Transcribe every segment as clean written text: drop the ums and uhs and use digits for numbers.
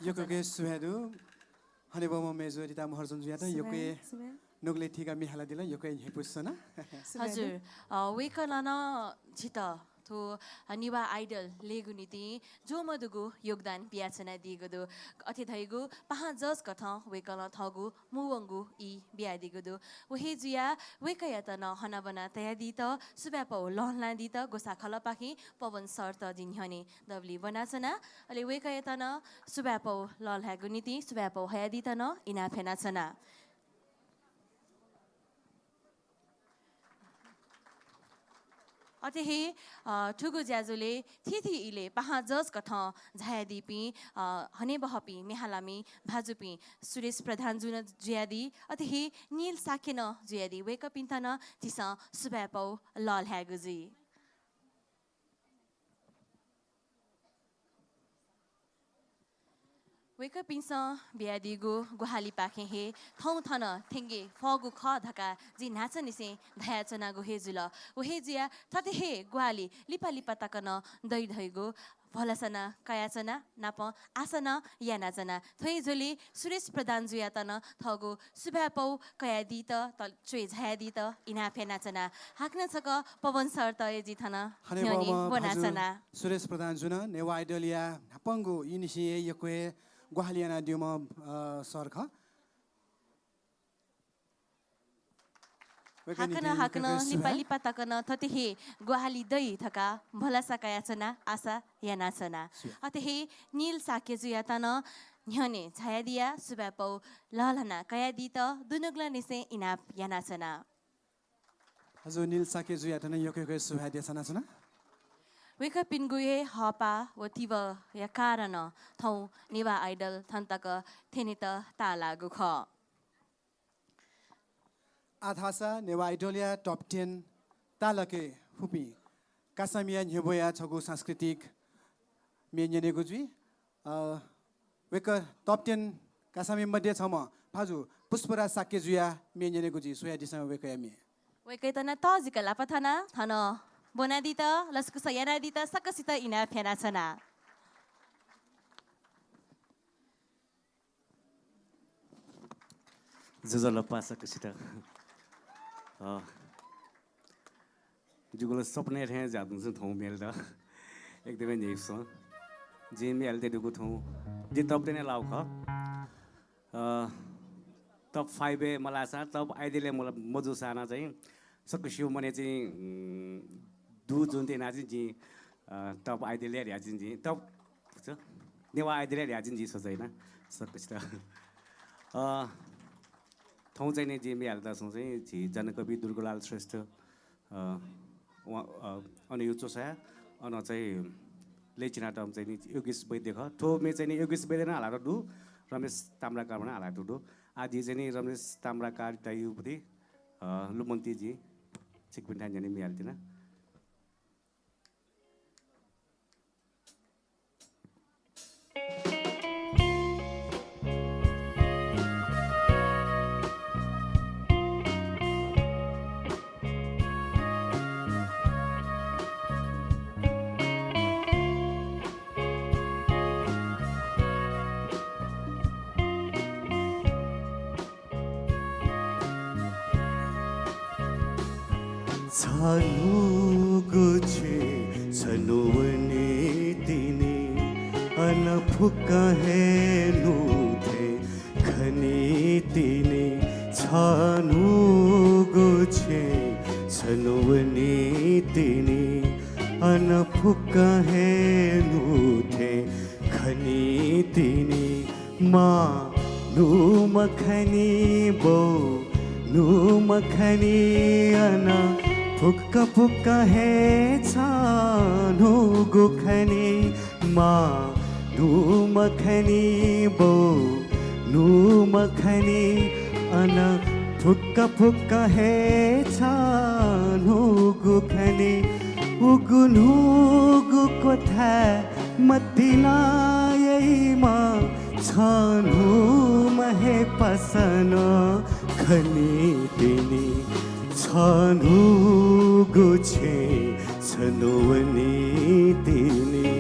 요거게 수해도 하네버머 메조리다 महर्जन जुया다 요게 녹레 티가 미할라 दिला 요게 हेपुसना हजुर वेकलन छित तो निवा आइडल लेगुनिति जो मदुगु योगदान बियाचना दिगो दो अथे थैगु पहा जस कथ वेकल थगु मुवंगु इ बिया दिगो दो वहे जुया वेकया त न हना बना तया दि त सुब्याप लहला दि त गोसा खल पाखी पवन सर्त जिन्हने दबली बनाचना अले वेकया त न सुब्याप लहला गुनिति सुब्याप हया दि त न इना फेनाचना अतेहे ठुगु ज्याजुले थिथि इले पहा जस कथ झायादिपी हने बहपी मेहालामी भाजुपी सुरेश प्रधान जुन जुयादी अतेहे नील साकेन जुयादी वेक पिन्तन तिस सुब्यापौ लल ह्यागुजी वेक पिंस बियादिगु गुहाली पाखे हे थौ थन थेंगे फगु ख धका जि नाच निसे धायाचना गु हेजुल ओहे जिया थते हे गुहाली लिपा लिपा तकन दै धैगु भलासना कायाचना नाप आसना यानाचना थै जोली सुरेश प्रधान जुया तन थगु सुब्यापौ कयादी त चोइ झायादी त इना फेनाचना हाक्न छक पवन सर त एजि थन न्योनी बनाचना सुरेश प्रधान जुन नेवा आइडलिया हपंगु इनिसी यकोए गुहालियाना दिउम सरख हाकन लिपा लिपा तकन थतेहे गुहाली दै थका भलासा कायाचना आशा यानाचना अतेहे नील साके जुया तन न्यने छायादिया सुब्यापौ लहलना कयादी त दुनुग्ला निसे इनाप यानाचना हजुर नील साके जुया तन यकोए सुहादिया छनाचना वेक पिनगुए हपा वतिव या कारण थौ निवा आइडल थन्तक थेनित तालागु ख आधासा नेवा आइडलिया टप 10 तालके हुपी कासामिया न्यबोया छगु सांस्कृतिक मेन्यने गुजी वेक टप 10 कासामी मध्ये छम फाजु पुष्पराज साके जुया मेन्यने गुजी सोया दिसा वेक यामी वेकै तना तजिकला पथना थन बोनादी त लस्कु सयानादी त सकसित इना फेनाचना जजल पासकसित जुगुल सपने थे जादुं से थौ मेल दा एकदमै नेस जे मेल ते दुगु थौ जे तब तेने लाउ ख टप 5 ए मलासा तब आइदिले मजु साना चाहिँ सकसियो मने चाहिँ दु जुन ते नाजिन जी तब आइदिले याजिन जी तब नेवा आइदिले याजिन जी सजैना सकसित थौ चाहिँ नि जे मेल दा चाहिँ जी जनकवि दुर्गालाल श्रेष्ठ अनि यो चोसा अन चाहिँ लेचिना टम चाहिँ नि योगेश वैद्य ख थो मे चाहिँ नि योगेश वैद्य न हाला दु रमेश ताम्राकार न हाला दु आदि चाहिँ नि रमेश ताम्राकार दायुपति लुमन्ती जी चिकपिन्ठान जाने मिहाल्थिन छनुगुछे छनुवने तिनी अनफुका हेनु थे खनी तिनी छनुगुछे छनुवने तिनी अनफुका हेनु थे खनी तिनी माँ नु मखनी बो नु मखनी अना फुक्का फुक्का है छानु गुखनी माँ नु मखनी बो नु मखनी अना फुक्का फुक्का है छानु गुखनी उगुनु गुको था मतिला यही माँ छानु महे पसन खनी तिनी छनु गुछे छनुवनी तिनी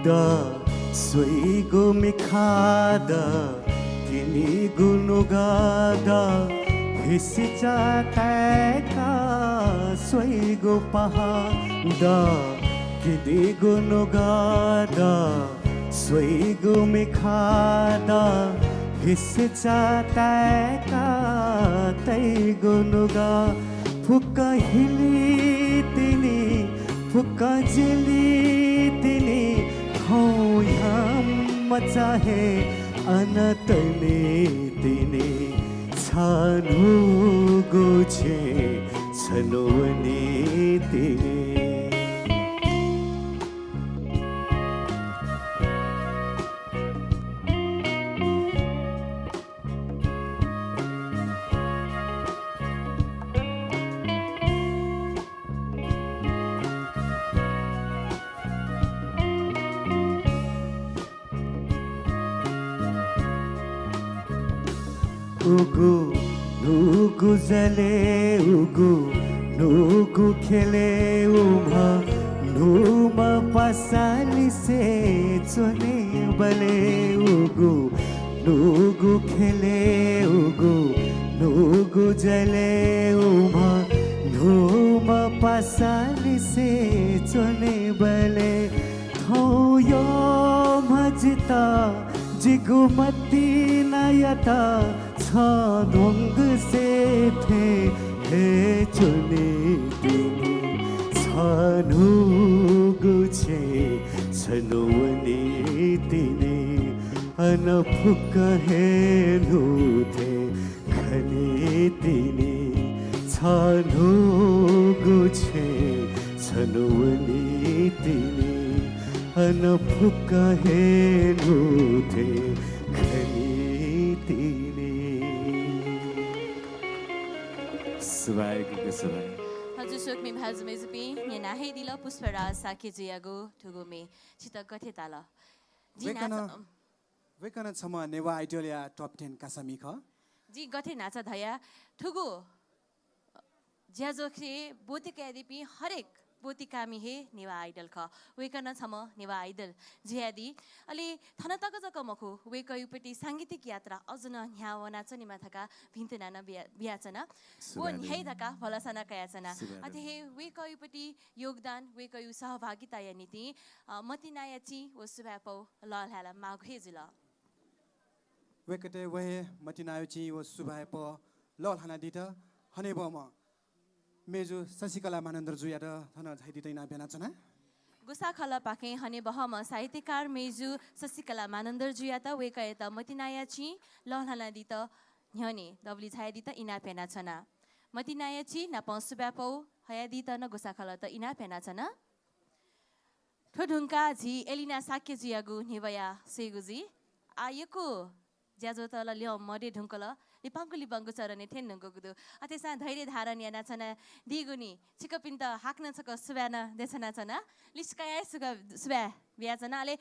다 스위고 미카다 기니 구누가다 히시자 타이카 스위고 파하다 기니 구누가다 스위고 미카다 히시자 타이카 타이구누가 फुक्का हिली तिनी फुक्का जिली तिनी हौयाम मचाहे अनतने तिनी छानु गुछे छनोवनी तिनी उगु नुगु जले उगु नुगु खेले उमा नुमा पसाली से चोने बले उगु नुगु खेले उगु नुगु जले उमा नुमा पसाली से चोने बले थोयो मजता जिगुमती नयता छानोंग से थे हे चुने तिनी छानु गुछे छनोवनी तिनी अनफुक हे नुथे खने तिनी छानु गुछे छनोवनी तिनी अनफुक हे नुथे खने तिनी सुबाई हजुर शोकमी भाजुमे जुपी यहाँ हे दिल पुष्पराज साके जियागो ठुगुमे चित गथे ताल जी नाच वेकन छम नेवा आइडियोलिया टप 10 कासामी ख जी गथे नाच धया ठुगु ज्याजोखे बोते क्यादिपी हरेक बोती कामी हे नेवा आइडल ख वेकन छम नेवा आइडल जियादी अले थन तक जक मखु वेकयुपटी सांगीतिक यात्रा अजुन न्याव नाचनी माथका भिन्तनान बियाचना वो न्याय धका भलसना कयाचना अथे हे वेकयुपटी योगदान वेकयु सहभागिता या नीति मतिनायाची वो सुबापौ ललहाला माघे जुल वेकटे वहे मतिनायुची वो सुबाप ललहाना दित हने बम मेजु शशिकला मानन्दर जुयार थन झाइदिदैन बेनाचना गुसा खला पाके हने बहम साहित्यकार मेजु शशिकला मानन्दर जुयाता वेकयता मतिनायाची लहलाना दित न्यने दबली छाया दित इना पेना छना मतिनायाची नापौ सुबापौ हया दित न गुसा खला त इना पेना छना ठोढुङ्का जी एलिना साके जियागु नेवया सेगुजी आयको ज्याजो तल ल्यो मडे ढुङ्कल लिपाङ्गु लिपाङ्गु चरने ठेन ढुङ्गुदु अतेसा धैर्य धारण या नाचना दिगुनी चिकपिन्त हाक्न छक सुबाना देछना छना लिस्काया सुगा सुबा बियाचना अले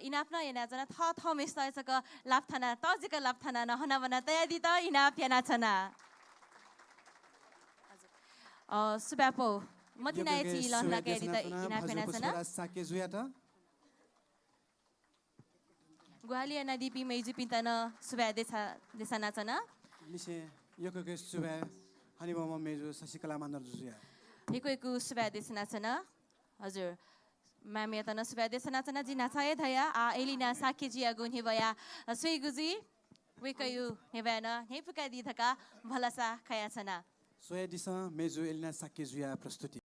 इनापना या नाचना थ थ मेस्ता छक लाफथाना तजिक लाफथाना नहना बना तयादी त इनाप या नाचना सुबापो मतिनायची लहना केदी त इनाप या नाचना साके जुयाता गुहाली नदीपी मेजु पिन्तन सुबा देसा नाचना निसे योको के सुबा हने बम मेजु शशिकला मानन्दर जुया हेको सुबा देसा नाचना हजुर मामे तन सुबा देसा नाचना जी नाचाए धया आ एलिना साके जिया गुन हेवया सुइगुजी वेकयु हेवना हेपुका दि थका भलसा खयाछना सोया दिस मेजु एलिना साके जुया प्रस्तुति